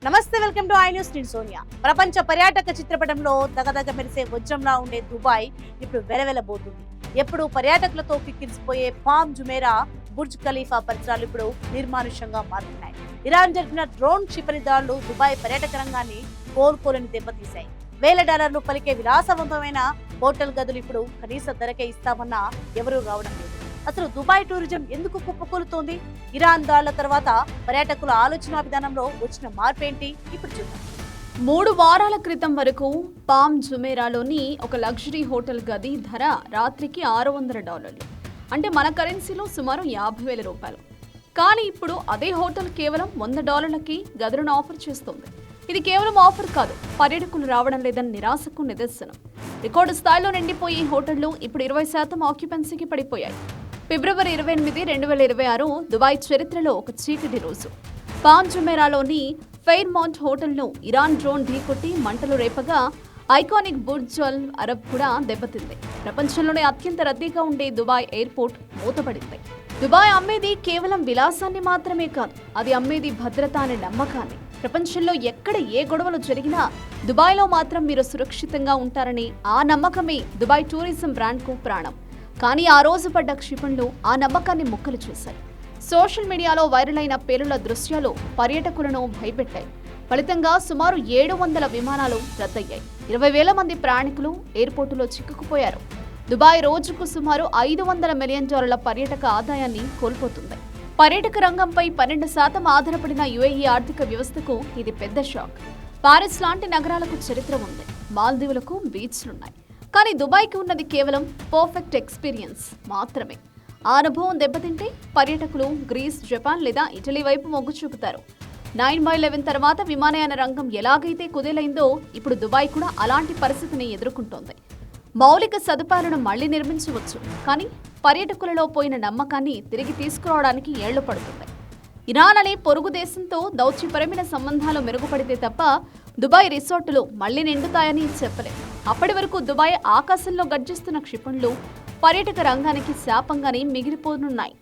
నమస్తే, welcome to I news. నేను సోనియా. ప్రపంచ పర్యాటక చిత్రపటంలో దగదగ మెరిసే వజ్రంలా ఉండే దుబాయ్ ఇప్పుడు వెలవెలబోతుంది. ఎప్పుడు పర్యాటకులతో కిక్కిరిసిపోయే పామ్ జుమేరా, బుర్జ్ ఖలీఫా పరిసరాలు ఇప్పుడు నిర్మానుష్యంగా మారుతున్నాయి. ఇరాన్ జరిపిన డ్రోన్ క్షిపణి దాడులు దుబాయ్ పర్యాటక రంగాన్ని కోలుకోలేని దెబ్బతీశాయి. $1000 పలికే విలాసవంతమైన హోటల్ గదులు ఇప్పుడు కనీస ధరకే ఇస్తామన్నా ఎవరూ రావడం లేదు. అసలు దుబాయ్ టూరిజం ఎందుకు కుప్పకూలుతోంది? ఇరాన్ దాళ్ల తర్వాత పర్యాటకుల ఆలోచన విధానంలో వచ్చిన మార్పేంటి? ఇప్పుడు చూద్దాం. 3 వారాల క్రితం వరకు పామ్ జుమేరాలోని ఒక లగ్జరీ హోటల్ గది ధర రాత్రికి $600, అంటే మన కరెన్సీలో సుమారు $50,000. కానీ ఇప్పుడు అదే హోటల్ కేవలం $100కి గదులను ఆఫర్ చేస్తోంది. ఇది కేవలం ఆఫర్ కాదు, పర్యాటకులు రావడం లేదని నిరాశకు నిదర్శనం. రికార్డు స్థాయిలో నిండిపోయే హోటళ్లు ఇప్పుడు 20% ఆక్యుపెన్సీకి పడిపోయాయి. ఫిబ్రవరి 28, 2026 దుబాయ్ చరిత్రలో ఒక చీకటి రోజు. పామ్ జుమేరాలోని ఫెయిర్మౌంట్ హోటల్ను ఇరాన్ డ్రోన్ ఢీకొట్టి మంటలు రేపగా ఐకానిక్ బుర్జ్ అల్ అరబ్ కూడా దెబ్బతింది. ప్రపంచంలోనే అత్యంత రద్దీగా ఉండే దుబాయ్ ఎయిర్పోర్ట్ మూతపడింది. దుబాయ్ అమ్మేది కేవలం విలాసాన్ని మాత్రమే కాదు, అది అమ్మేది భద్రత అనే నమ్మకాన్ని. ప్రపంచంలో ఎక్కడ ఏ గొడవలు జరిగినా దుబాయ్లో మాత్రం మీరు సురక్షితంగా ఉంటారని ఆ నమ్మకమే దుబాయ్ టూరిజం బ్రాండ్కు ప్రాణం. కానీ ఆ రోజు పడ్డ క్షిపణులు ఆ నమ్మకాన్ని ముక్కలు చేశాయి. సోషల్ మీడియాలో వైరల్ అయిన పేలుళ్ల దృశ్యాలు పర్యాటకులను భయపెట్టాయి. ఫలితంగా సుమారు 700 విమానాలు రద్దయ్యాయి. 20,000 మంది ప్రయాణికులు ఎయిర్పోర్టులో చిక్కుకుపోయారు. దుబాయ్ రోజుకు సుమారు $500 మిలియన్ పర్యాటక ఆదాయాన్ని కోల్పోతుంది. పర్యాటక రంగంపై 12% ఆధారపడిన యుఏఈ ఆర్థిక వ్యవస్థకు ఇది పెద్ద షాక్. పారిస్ లాంటి నగరాలకు చరిత్ర ఉంది, మాల్దీవులకు బీచ్లున్నాయి. కానీ దుబాయ్కి ఉన్నది కేవలం పర్ఫెక్ట్ ఎక్స్పీరియన్స్ మాత్రమే. ఆ అనుభవం దెబ్బతింటే పర్యాటకులు గ్రీస్, జపాన్ లేదా ఇటలీ వైపు మొగ్గు చూపుతారు. 9/11 తర్వాత విమానయాన రంగం ఎలాగైతే కుదేలైందో ఇప్పుడు దుబాయ్ కూడా అలాంటి పరిస్థితిని ఎదుర్కొంటోంది. మౌలిక సదుపాయాలను మళ్లీ నిర్మించవచ్చు, కానీ పర్యాటకులలో పోయిన నమ్మకాన్ని తిరిగి తీసుకురావడానికి ఏళ్లు పడుతుంది. ఇరాన్ అనే పొరుగు దేశంతో దౌత్యపరమైన సంబంధాలు మెరుగుపడితే తప్ప దుబాయ్ రిసార్టులు మళ్లీ నిండుతాయని చెప్పలేం. అప్పటి వరకు దుబాయ్ ఆకాశంలో గర్జిస్తున్న క్షిపణులు పర్యాటక రంగానికి శాపంగానే మిగిలిపోనున్నాయి.